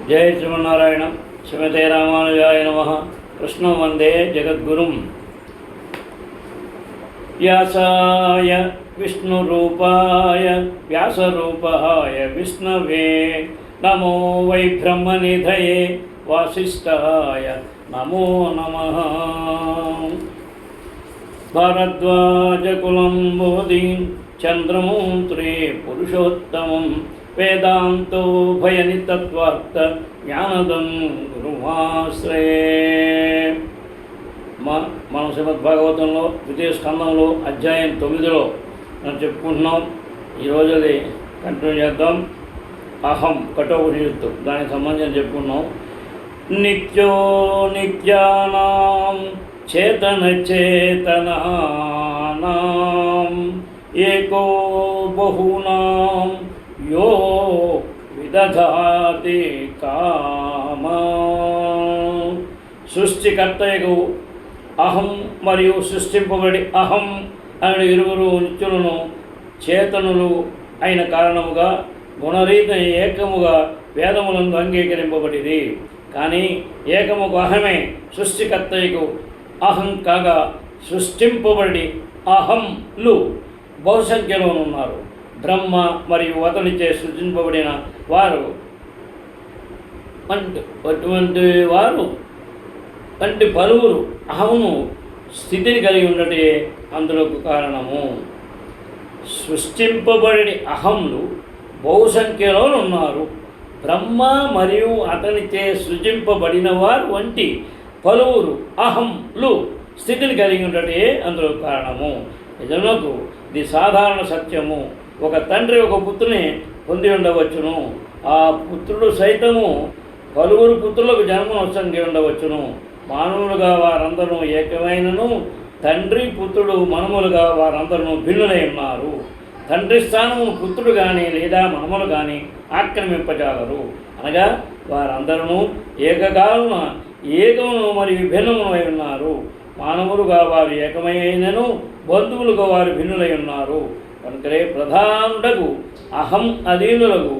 जय श्रीमन्नारायण श्रीमते रामानुजाय नमः। कृष्णं वंदे जगद्गुरुं। व्यासाय विष्णुरूपाय व्यासरूपाय विष्णवे नमो वै ब्रह्मनिधये वासिष्ठाय नमो नमः। भारद्वाजकुलं बोधिं चन्द्रमूर्ते पुरुषोत्तमं वेदांतो भयनितत्वार्थ ज्ञानदं గురుమాశ్రయే। మనం శ్రీమద్భాగవతంలో ద్వితీయ స్కందంలో అధ్యాయం 9లో మనం చెప్పుకుంటున్నాం. ఈరోజు అది కంటిన్యూ చేద్దాం. అహం కఠోపనిషత్తు దానికి సంబంధించి చెప్పుకున్నాం. నిత్యో నిత్యానాం చేతన చేతనానాం ఏకో బహూనాం యో విదధాతి కామా. సృష్టికర్తయగు అహం మరియు సృష్టింపబడి అహం అనే ఇరువురు నిత్యులను చేతనులు అయిన కారణముగా గుణరీతిని ఏకముగా వేదములందు అంగీకరింపబడిది. కానీ ఏకముకు అహమే సృష్టికర్తయగు అహం కాగా సృష్టింపబడి అహంలు బహుసంఖ్యలోనున్నారు. బ్రహ్మ మరియు అతనిచే సృజింపబడిన వారు వంటి పలువురు అహమును స్థితిని కలిగి ఉండటే అందులోకి కారణము. సృష్టింపబడి అహంలు బహుసంఖ్యలో ఉన్నారు. బ్రహ్మ మరియు అతనిచే సృజింపబడిన వారు వంటి పలువురు అహంలు స్థితిని కలిగి ఉండటే అందులో కారణము. నిజమునకు ఇది సాధారణ సత్యము. ఒక తండ్రి ఒక పుత్రుని పొంది ఉండవచ్చును. ఆ పుత్రుడు సైతము పలువురు పుత్రులకు జన్మనొసంగి ఉండవచ్చును. మానవులుగా వారందరూ ఏకమైనను తండ్రి పుత్రుడు మనములుగా వారందరూ భిన్నులై ఉన్నారు. తండ్రి స్థానము పుత్రుడు కానీ లేదా మనములు కానీ ఆక్రమింపజాలరు. అనగా వారందరూ ఏకకాలమున ఏకమును మరియు భిన్నమునై ఉన్నారు. మానవులుగా వారు ఏకమైనను బంధువులుగా వారు భిన్నులై ఉన్నారు. కనుకనే ప్రధానుడకు అహం అధీనులకు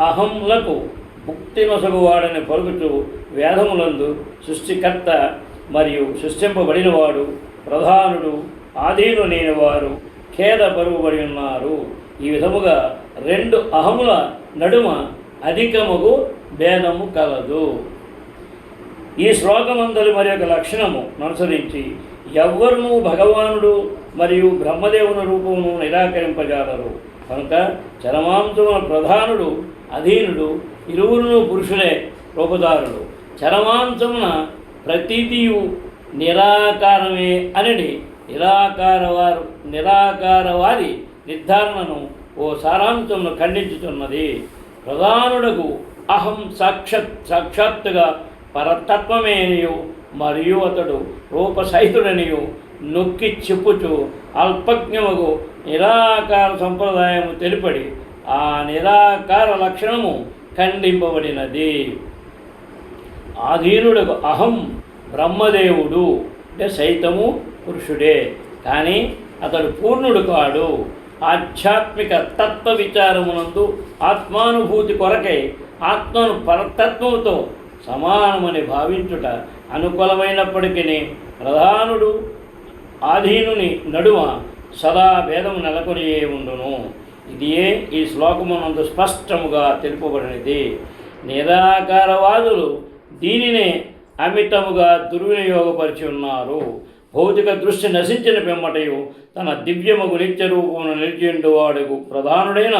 అహంలకు ముక్తి నొసగువాడని పలుకుతూ వేదములందు సృష్టికర్త మరియు సృష్టింపబడినవాడు ప్రధానుడు ఆధీనులైన వారు ఖేదపరువబడి ఉన్నారు. ఈ విధముగా రెండు అహముల నడుమ అధికముగు భేదము కలదు. ఈ శ్లోకమందలి మరి యొక్క లక్షణము అనుసరించి ఎవ్వరునూ భగవానుడు మరియు బ్రహ్మదేవుని రూపమును నిరాకరింపజాలరు. కనుక చరమాంశమున ప్రధానుడు అధీనుడు ఇరువురును పురుషులే రూపదారులు. చరమాంశమున ప్రతీతియు నిరాకారమే అనేది నిరాకారవాది నిర్ధారణను ఓ సారాంశమును ఖండించుతున్నది. ప్రధానుడకు అహం సాక్షాత్తుగా పరతత్వమేనియు మరియు అతడు రూపసహితుడనియు నొక్కి చెప్పుచు అల్పజ్ఞముకు నిరాకార సంప్రదాయము తెలిపడి ఆ నిరాకార లక్షణము ఖండింపబడినది. ఆధీనుడకు అహం బ్రహ్మదేవుడు అంటే సైతము పురుషుడే, కానీ అతడు పూర్ణుడు కాడు. ఆధ్యాత్మిక తత్వ విచారమునందు ఆత్మానుభూతి కొరకై ఆత్మను పరతత్వముతో సమానమని భావించుట అనుకూలమైనప్పటికీ ప్రధానుడు ఆధీనుని నడుమ సదా భేదము నెలకొనియే ఉండును. ఇదియే ఈ శ్లోకమునందు స్పష్టముగా తెలుపబడినది. నిరాకారవాదులు దీనినే అమితముగా దుర్వినియోగపరిచి ఉన్నారు. భౌతిక దృష్టి నశించిన పిమ్మటయు తన దివ్యమగు నిత్య రూపమును నిలిచిండువాడుకు ప్రధానుడైన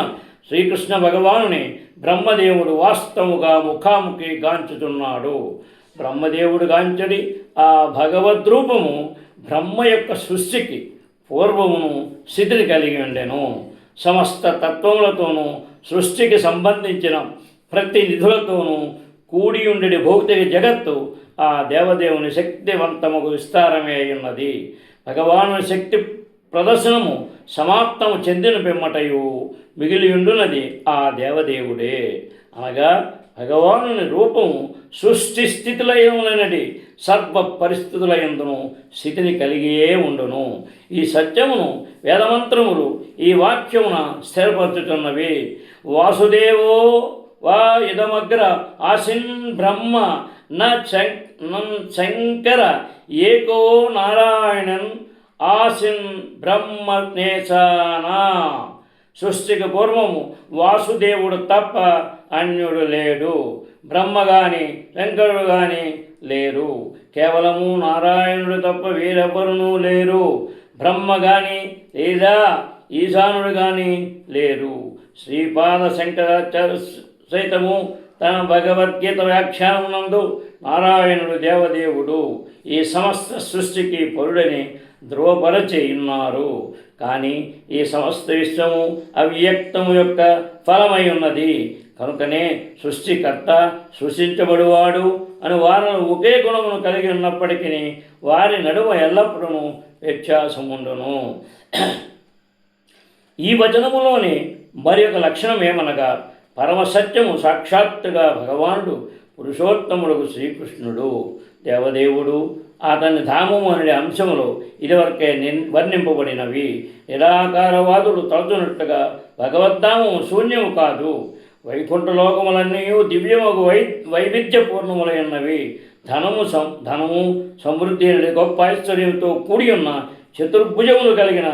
శ్రీకృష్ణ భగవానుని బ్రహ్మదేవుడు వాస్తవముగా ముఖాముఖి గాంచుతున్నాడు. బ్రహ్మదేవుడు గాంచడి ఆ భగవద్రూపము బ్రహ్మ యొక్క సృష్టికి పూర్వమును స్థితిని కలిగి ఉండెను. సమస్త తత్వములతోనూ సృష్టికి సంబంధించిన ప్రతి నిధులతోనూ కూడి ఉండేది భౌతిక జగత్తు ఆ దేవదేవుని శక్తివంతముకు విస్తారమే ఉన్నది. భగవాను శక్తి ప్రదర్శనము సమాప్తము చెందిన పిమ్మటయు మిగిలియుండున్నది ఆ దేవదేవుడే. అనగా భగవానుని రూపము సృష్టి స్థితిలయములైనది సర్వ పరిస్థితులయందును స్థితిని కలిగియే ఉండును. ఈ సత్యమును వేదమంత్రములు ఈ వాక్యమున స్థిరపరచుతున్నవి. వాసుదేవో వా ఇదమగ్ర ఆసిన్ బ్రహ్మ శంకర ఏకో నారాయణన్ ఆసిన్ బ్రహ్మనేశానా. సృష్టికి పూర్వము వాసుదేవుడు తప్ప అన్యుడు లేడు. బ్రహ్మ గాని శంకరుడు గాని లేరు. కేవలము నారాయణుడు తప్ప వేరెవ్వరునూ లేరు. బ్రహ్మ గాని లేదా ఈశానుడు గాని లేరు. శ్రీపాద శంకరాచార్య సైతము తన భగవద్గీత వ్యాఖ్యానమునందు నారాయణుడు దేవదేవుడు, ఈ సమస్త సృష్టికి పరుడని ధృవపరచి ఉన్నారు. కానీ ఈ సమస్త విశ్వము అవ్యక్తము యొక్క ఫలమై ఉన్నది. కనుకనే సృష్టికర్త సృష్టించబడువాడు అని వారిలో ఒకే గుణమును కలిగి ఉన్నప్పటికీ వారి నడుమ ఎల్లప్పుడూ వ్యత్యాసముండును. ఈ వచనములోని మరి ఒక లక్షణం ఏమనగా, పరమసత్యము సాక్షాత్తుగా భగవానుడు పురుషోత్తముడు శ్రీకృష్ణుడు దేవదేవుడు. అతని ధామము అనే అంశములు ఇదివరకే వర్ణింపబడినవి. నిరాకారవాదులు తలచున్నట్టుగా భగవద్ధామము శూన్యము కాదు. వైకుంఠలోకములన్నీ దివ్యముగు వైవిధ్యపూర్ణములైనవి. ధనము సమృద్ధి అనే గొప్ప ఐశ్వర్యంతో కూడి ఉన్న చతుర్భుజములు కలిగిన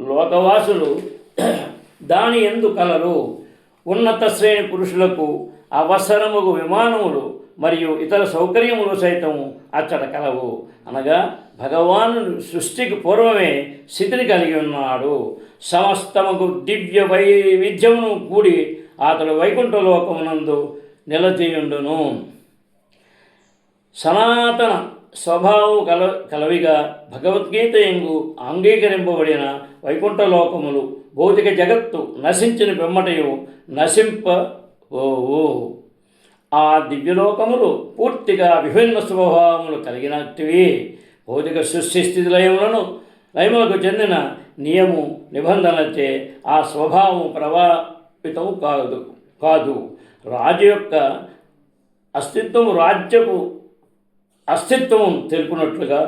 లోకవాసులు దాని ఎందు కలరు. ఉన్నత శ్రేణి పురుషులకు అవసరముగు విమానములు మరియు ఇతర సౌకర్యములు సైతము అచ్చట కలవు. అనగా భగవానుడు సృష్టికి పూర్వమే స్థితిని కలిగి ఉన్నాడు. సమస్తముకు దివ్య వైవిధ్యమును కూడి అతడు వైకుంఠలోకమునందు నిలతీయుండును. సనాతన స్వభావం కలవిగా భగవద్గీత ఎందు అంగీకరింపబడిన వైకుంఠలోకములు భౌతిక జగత్తు నశించిన పిమ్మటయు నశింపబోవు. ఆ దివ్యలోకములు పూర్తిగా విభిన్న స్వభావములు కలిగినట్టివి. భౌతిక సృష్టి స్థితి లయములకు చెందిన నియము నిబంధనలచే ఆ స్వభావం ప్రభావితం కాదు. రాజు యొక్క అస్తిత్వము రాజ్యపు అస్తిత్వము తెలుపునట్లుగా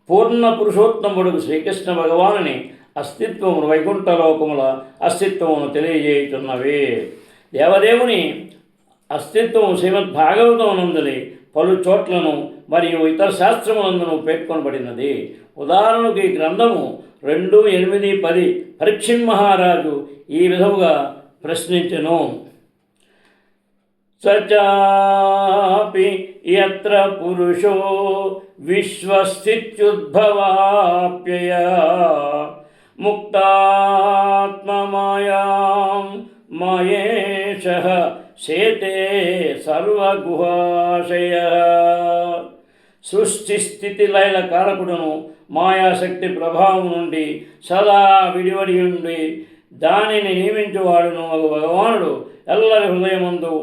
పూర్ణ పురుషోత్తముడు శ్రీకృష్ణ భగవానుని అస్తిత్వమును వైకుంఠలోకముల అస్తిత్వమును తెలియజేయుచున్నవి. దేవదేవుని అస్తిత్వము శ్రీమద్భాగవతమునందలి పలు చోట్లను మరియు ఇతర శాస్త్రములందును పేర్కొనబడినది. ఉదాహరణకు ఈ గ్రంథము 2:8-10 పరీక్షిత్ మహారాజు ఈ విధముగా ప్రశ్నించెను. సచాపి యత్ర పురుషో విశ్వస్థిత్యుద్భవాప్యయ ముక్తాత్మమాయాం మయేషః శేతే సర్వగుహాశయ. సృష్టి స్థితి లయల కారకుడును మాయాశక్తి ప్రభావం నుండి సదా విడివడి ఉండి దానిని నియమించువాడును ఒక భగవానుడు ఎల్లరి హృదయమందు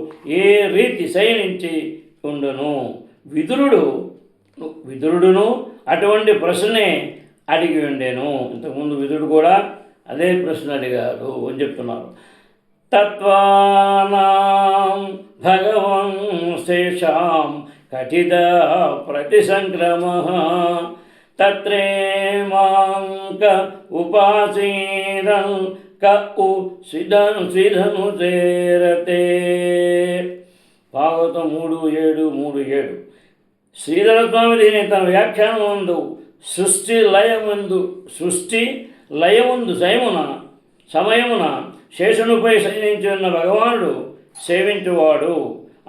ఏ రీతి శయనించి ఉండును. విదురుడును అటువంటి ప్రశ్నే అడిగి ఉండేను. ఇంతకుముందు విదురుడు కూడా అదే ప్రశ్న అడిగాడు అని చెప్తున్నారు. తత్వానాం భగవన్ శేషాం కఠిత ప్రతిసంక్రమః తత్రేమాంక ఉపాసీరం సిధను చేరతే. భాగవతం 3:7-3:7. శ్రీధర స్వామి దీని తన వ్యాఖ్యానం ముందు సృష్టి లయముందు సమయమున శేషునిపై శయనించి ఉన్న భగవానుడు సేవించువాడు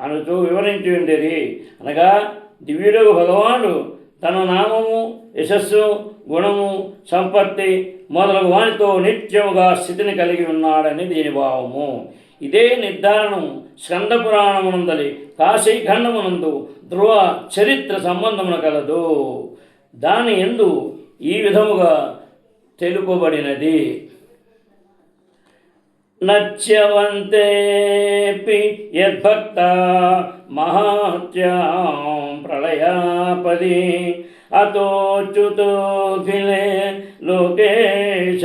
అనుచూ వివరించి ఉండేది. అనగా దివ్యుడు భగవానుడు తన నామము, యశస్సు, గుణము, సంపత్తి మొదలగు వానితో నిత్యముగా స్థితిని కలిగి ఉన్నాడని దీని భావము. ఇదే నిర్ధారణం స్కంద పురాణమునందలి కాశీఖండమునందు ధ్రువ చరిత్ర సంబంధమున కలదు. దాని యందు ఈ విధముగా తెలుపబడినది. నచ్యవంతేపి యద్భక్త మహాత్యాం ప్రళయాపది అతోచ్యుతోఖిలే లోకేశ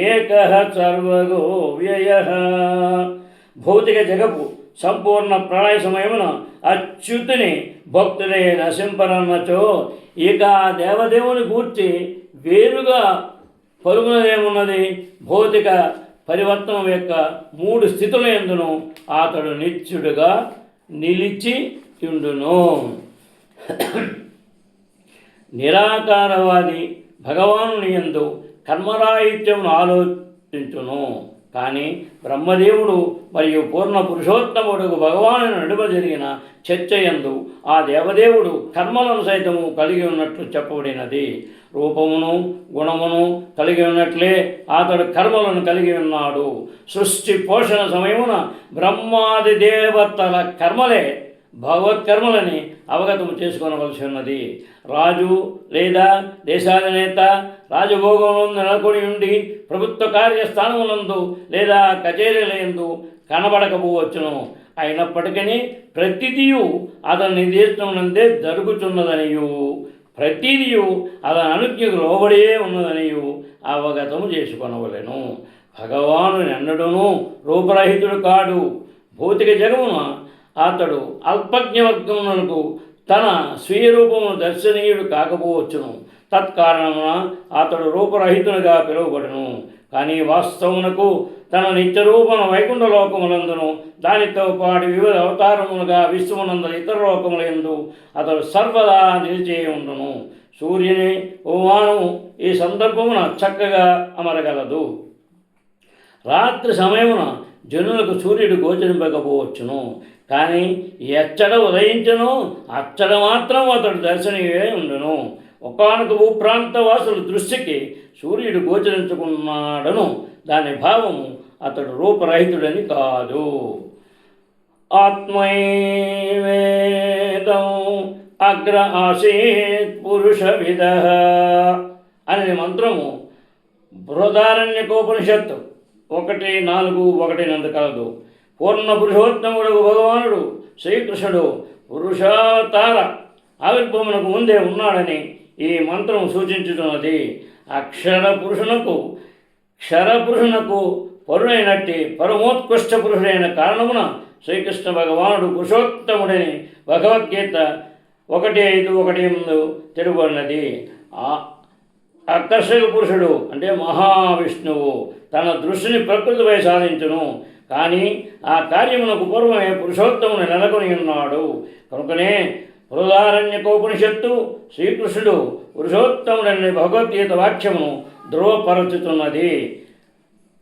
ఏకః సర్వగో వ్యయః. భౌతిక జగపు సంపూర్ణ ప్రళయ సమయమున అచ్యుతుని భక్తులే నశింపరన్నచో ఇక దేవదేవుని గూర్చి వేరుగా పలుకునదేమున్నది. భౌతిక పరివర్తనం యొక్క 3 స్థితుల యందును అతడు నిత్యుడుగా నిలిచి ఉండును. నిరాకారవాది భగవానుని యందు కర్మరాహిత్యమును ఆలోచించును. కానీ బ్రహ్మదేవుడు మరియు పూర్ణ పురుషోత్తముడు భగవాను నడుమ జరిగిన చర్చ యందు ఆ దేవదేవుడు కర్మలను సైతము కలిగి ఉన్నట్లు చెప్పబడినది. రూపమును గుణమును కలిగి ఉన్నట్లే అతడు కర్మలను కలిగి ఉన్నాడు. సృష్టి పోషణ సమయమున బ్రహ్మాది దేవతల కర్మలే భగవత్కర్మలని అవగతము చేసుకొనవలసి ఉన్నది. రాజు లేదా దేశాధినేత రాజభోగంలో నెలకొని ఉండి ప్రభుత్వ కార్యస్థానములందు లేదా కచేరీలందు కనబడకపోవచ్చును. అయినప్పటికీ ప్రతిదియు అతని నిర్దేశమునందే జరుగుతున్నదనియు ప్రతిదియు అతని అనుజ్ఞకు లోబడియే ఉన్నదనియు అవగతము చేసుకొనవలెను. భగవాను ఎన్నడూనూ రూపరహితుడు కాడు. భౌతిక జగమున అతడు అల్పజ్ఞవర్గమునకు తన స్వీయ రూపమును దర్శనీయుడు కాకపోవచ్చును. తత్కారణమున అతడు రూపరహితునిగా పిలువబడును. కానీ వాస్తవమునకు తన నిత్యరూపను వైకుంఠ లోకములందును దానితో పాటు వివిధ అవతారములుగా విశ్వమునందు ఇతర లోకములందు అతడు సర్వదా నిలిచే ఉండును. సూర్యుని ఉపమానము ఈ సందర్భమున చక్కగా అమరగలదు. రాత్రి సమయమున జనులకు సూర్యుడు గోచరింపకపోవచ్చును. కానీ ఎచ్చట ఉదయించను అచ్చట మాత్రం అతడు దర్శనీయే ఉండును. ఒకానొక భూప్రాంత వాసుల దృష్టికి సూర్యుడు గోచరించుకున్నాడను దాని భావము అతడు రూపరహితుడని కాదు. ఆత్మైవేదం అగ్ర ఆసీత్ పురుషవిద అనే మంత్రము బృహదారణ్యకోపనిషత్తు 1:4-1 కలదు. పూర్ణ పురుషోత్తముడు భగవానుడు శ్రీకృష్ణుడు పురుషావతార ఆవిర్భవమునకు ముందే ఉన్నాడని ఈ మంత్రం సూచించుతున్నది. అక్షర పురుషునకు క్షరపురుషునకు పరుడైనట్టి పరమోత్కృష్ట పురుషుడైన కారణమున శ్రీకృష్ణ భగవానుడు పురుషోత్తముడని భగవద్గీత 1:5-1 తెలుపబడినది. ఆకర్షక పురుషుడు అంటే మహావిష్ణువు తన దృష్టిని ప్రకృతిపై సాధించును. కానీ ఆ కార్యమునకు పూర్వమే పురుషోత్తముని నెలకొని ఉన్నాడు. కనుకనే బృహదారణ్యకోపనిషత్తు శ్రీకృష్ణుడు పురుషోత్తముడని భగవద్గీత వాక్యమును ధృవపరచుతున్నది.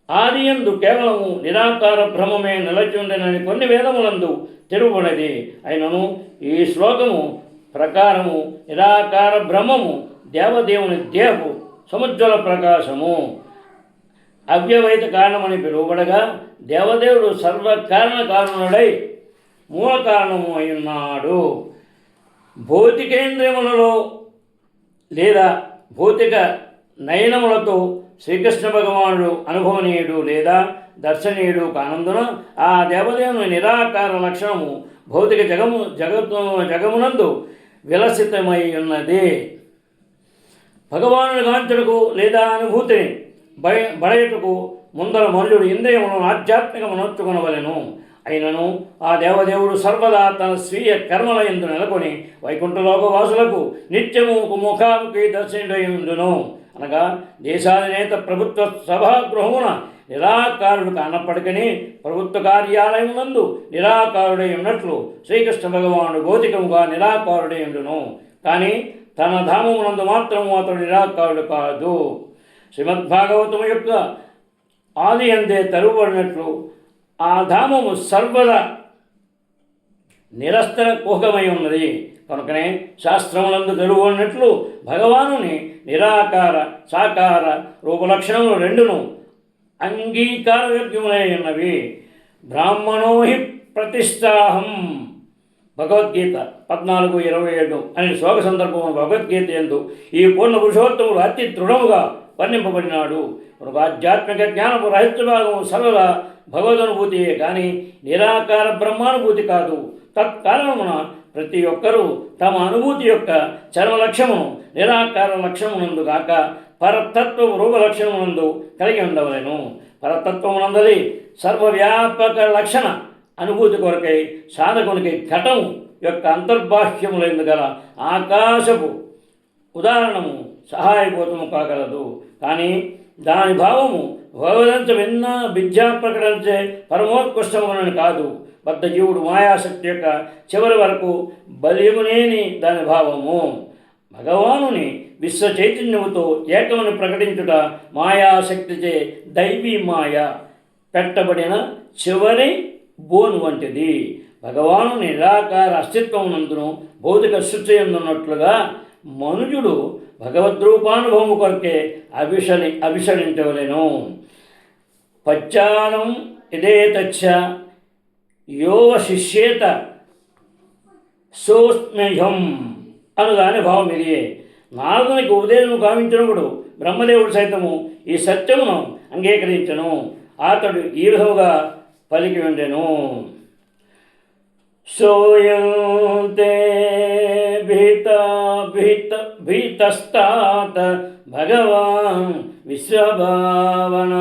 ఆదియందు కేవలము నిరాకార బ్రహ్మమే నిలచుండెనని కొన్ని వేదములందు తెలుపబడినది. అయినను ఈ శ్లోకము ప్రకారము నిరాకార బ్రహ్మము దేవదేవుని దేహపు సముజ్వల ప్రకాశము అవ్యవహిత కారణమని పిలువబడగా దేవదేవుడు సర్వకారణ కారణుడై మూల కారణము అయ్యున్నాడు. భౌతికేంద్రియములలో లేదా భౌతిక నయనములతో శ్రీకృష్ణ భగవానుడు అనుభవనీయుడు లేదా దర్శనీయుడు కానందున ఆ దేవదేవుని నిరాకార లక్షణము భౌతిక జగమునందు విలసితమై ఉన్నది. భగవానుని గాంచుటకు లేదా అనుభూతిని బడయటకు ముందర మల్లుడు ఇంద్రియమును ఆధ్యాత్మికము నొచ్చుకొనవలెను. అయినను ఆ దేవదేవుడు సర్వదా తన స్వీయ కర్మల యందు నెలకొని వైకుంఠలోక వాసులకు నిత్యము ముఖాముఖి దర్శనుడై ఉండును. అనగా దేశాధినేత ప్రభుత్వ సభాగృహమున నిరాకారుడు కానప్పటికీ ప్రభుత్వ కార్యాలయమునందు నిరాకారుడై ఉన్నట్లు శ్రీకృష్ణ భగవానుడు భౌతికముగా నిరాకారుడై ఉండును. కానీ తన ధామమునందు మాత్రము అతడు నిరాకారుడు కాదు. శ్రీమద్భాగవతము యొక్క ఆది అందే తరువబడినట్లు ఆ ధామము సర్వదా నిరస్తర కుహకమై ఉన్నది. కనుకనే శాస్త్రములందు తెలువబడినట్లు భగవానుని నిరాకార సాకార రూపలక్షణములు రెండును అంగీకారయోగ్యములై ఉన్నవి. బ్రాహ్మణో హి ప్రతిష్టాహం భగవద్గీత 14:27 అనే శ్లోక సందర్భము భగవద్గీత యందు ఈ పూర్ణ పురుషోత్తముడు అతి దృఢముగా వర్ణింపబడినాడు. ఒక ఆధ్యాత్మిక జ్ఞానపు రహస్య భాగము సర్వదా భగవదనుభూతియే కానీ నిరాకార బ్రహ్మానుభూతి కాదు. తత్కారణమున ప్రతి ఒక్కరూ తమ అనుభూతి యొక్క చర్మ లక్ష్యమును నిరాకార లక్ష్యమునందు కాక పరతత్వ రూపలక్షణమునందు కలిగి ఉండవలెను. పరతత్వమునందలి సర్వవ్యాపక లక్షణ అనుభూతి కొరకై సాధకునికి ఘటము యొక్క అంతర్బాహ్యములందు గల ఆకాశపు ఉదాహరణము సహాయభూతము కాగలదు. కానీ దాని భావము భగవదంత విన్న విద్యా ప్రకటించే పరమోత్కృష్టమునని కాదు. బద్ధజీవుడు మాయాశక్తి యొక్క చివరి వరకు బలియమునేని దాని భావము. భగవానుని విశ్వ చైతన్యముతో ఏకమని ప్రకటించుట మాయాశక్తిచే దైవీ మాయ పెట్టబడిన చివరి బోను వంటిది. భగవాను నిరాకార అస్తిత్వమునందును భౌతిక సృష్టి ఉన్నట్లుగా మనుజుడు భగవద్రూపానుభవము కొరకే అభిషరించవలెను. పశ్చానం ఇదే తచ్చ యోవ శిష్యేత సోస్మ్యహం అనుదాని భావం ఇదే. నారదునికి ఉపదేశము గావించినప్పుడు బ్రహ్మదేవుడు సైతము ఈ సత్యమును అంగీకరించను. అతడు ఈ విధముగా పలికి ఉండెను. సోయంతే భీతస్తాత్ భగవాన్ విశ్వభావన.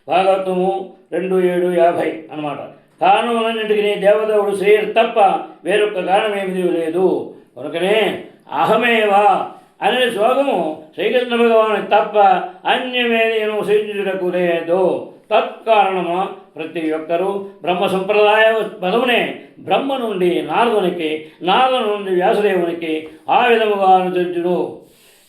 భాగవతము 2:7-50 అన్నమాట. కారణములన్నింటికి దేవదేవుడు శ్రీహరి తప్ప వేరొక కారణమేమిది లేదు. కనుకనే అహమేవా అనే శ్లోకము శ్రీకృష్ణ భగవాను తప్ప అన్యమేదేను సృజించుటకు లేదు. తత్కారణము ప్రతి ఒక్కరూ బ్రహ్మ సంప్రదాయ పదమునే బ్రహ్మ నుండి నారదునికి, నారదు నుండి వ్యాసదేవునికి ఆ విధముగా అనుసరించును.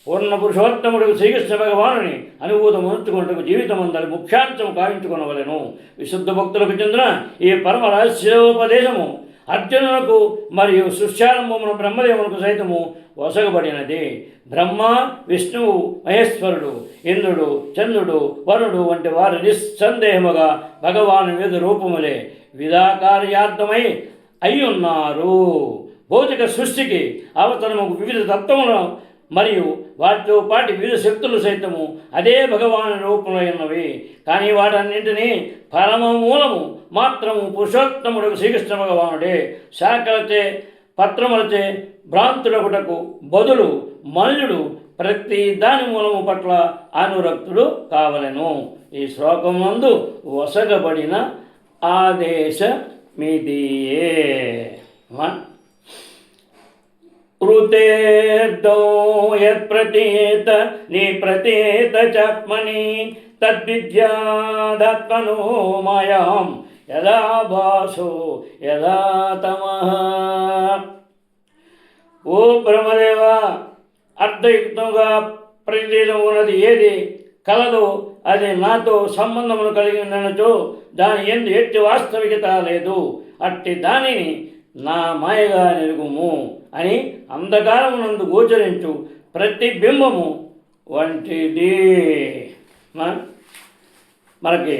పూర్ణ పురుషోత్తముడు శ్రీకృష్ణ భగవానుని అనుభూతం ఉంచుకుంటూ జీవితమందరి ముఖ్యాంశం కావించుకొనవలెను. విశుద్ధ భక్తులకు చెందిన ఈ పరమ రహస్యోపదేశము అర్జునులకు మరియు సృష్టారంభమున బ్రహ్మదేవునికి సైతము వసగబడినది. బ్రహ్మ, విష్ణువు, మహేశ్వరుడు, ఇంద్రుడు, చంద్రుడు, వరుడు వంటి వారు నిస్సందేహముగా భగవాను వివిధ రూపములే విధాకార్యార్థమై అయ్యున్నారు. భౌతిక సృష్టికి అవతరముకు వివిధ తత్వములు మరియు వాటితో పాటు వివిధ శక్తులు సైతము అదే భగవాను రూపంలో ఉన్నవి. కానీ వాటన్నింటినీ పరమ మూలము మాత్రము పురుషోత్తముడు శ్రీకృష్ణ భగవానుడే. శాఖలచే పత్రములచే భ్రాంతుడకుటకు బదులు మనుజుడు ప్రతి దాని మూలము పట్ల అనురక్తుడు కావలెను. ఈ శ్లోకం నందు వసగబడిన ఆదేశమిదియే. ఋతేర్దో యత్ప్రతీత నిప్రతీత చాత్మని తద్విద్యాదాత్మనో మాయాం యదా భాసో యదా తమః. ఓ బ్రహ్మదేవ, అర్థయుక్తంగా ప్రతీతమున్నది ఏది కలదో అది నాతో సంబంధమును కలిగి ఉన్నచో దాని ఎందు ఎట్టి వాస్తవికత లేదు. అట్టి దానిని నా మాయగా నెరుగుము అని అంధకారమునందు గోచరించు ప్రతిబింబము వంటిది. మనకి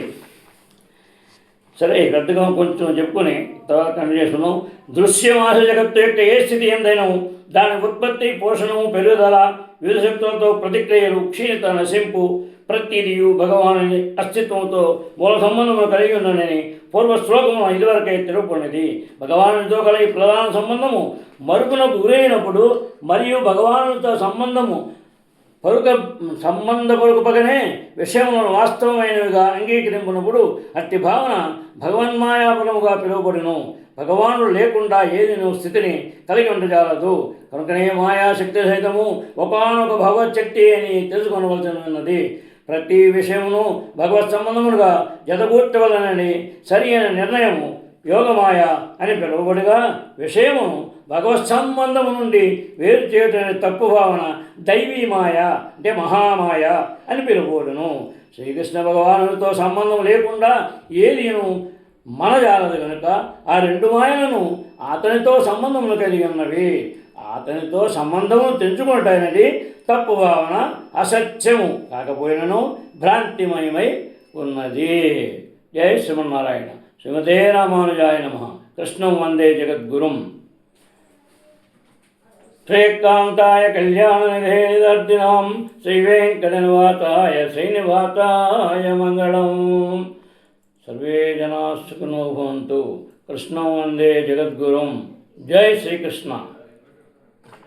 సరే పెద్దగా కొంచెం చెప్పుకొని తర్వాత కంటిన్యూ చేసుకున్నాం. దృశ్యమాస జగత్తు యొక్క ఏ స్థితి ఎందైనా దాని ఉత్పత్తి, పోషణము, పెరుగుదల, వివిధ శక్తులతో ప్రతిక్రియలు, క్షీణత, నశింపు ప్రతిదియు భగవాను అస్తిత్వంతో మూల సంబంధమును కలిగి ఉన్నదని పూర్వ శ్లోకము ఇదివరకే తెలుపుకున్నది. భగవానుడితో కలిగి ప్రధాన సంబంధము మరుపునకు గురైనప్పుడు మరియు భగవానుడితో సంబంధపరుకపగనే విషయములను వాస్తవమైనవిగా అంగీకరించినప్పుడు అట్టి భావన భగవన్మాయాపరముగా పిలువబడును. భగవానుడు లేకుండా ఏది స్థితిని కలిగి ఉండజాలదు. కనుకనే మాయాశక్తి సైతము ఒకానొక భగవచ్చక్తి అని తెలుసుకొనవలసి ఉన్నది. ప్రతి విషయమును భగవత్ సంబంధములుగా జతగూర్చవలనని సరి అయిన నిర్ణయము యోగమాయ అని పిలువబడిగా విషయము భగవత్ సంబంధము నుండి వేరు చేయటం తప్పు భావన దైవీ మాయ అంటే మహామాయ అని పిలువబడును. శ్రీకృష్ణ భగవానుడితో సంబంధం లేకుండా ఏదిను మనజాలదు కనుక ఆ రెండు మాయలను అతనితో సంబంధములు కలిగి ఉన్నవి. అతనితో సంబంధము తెంచుకుంటానది తప్పు భావన అసత్యము కాకపోయినను భ్రాంతిమయమై ఉన్నది. జై శ్రీమన్నారాయణ. శ్రీమతే రామానుజాయ నమః. కృష్ణం వందే జగద్గురుం. శ్రీకాంతాయ కళ్యాణనిధేర్దినాం శ్రీవేంకటనివాసాయ శ్రీనివాసాయ మంగళం. సర్వే జనా సుఖినో భవంతు. కృష్ణం వందే జగద్గురుం. జై శ్రీకృష్ణ.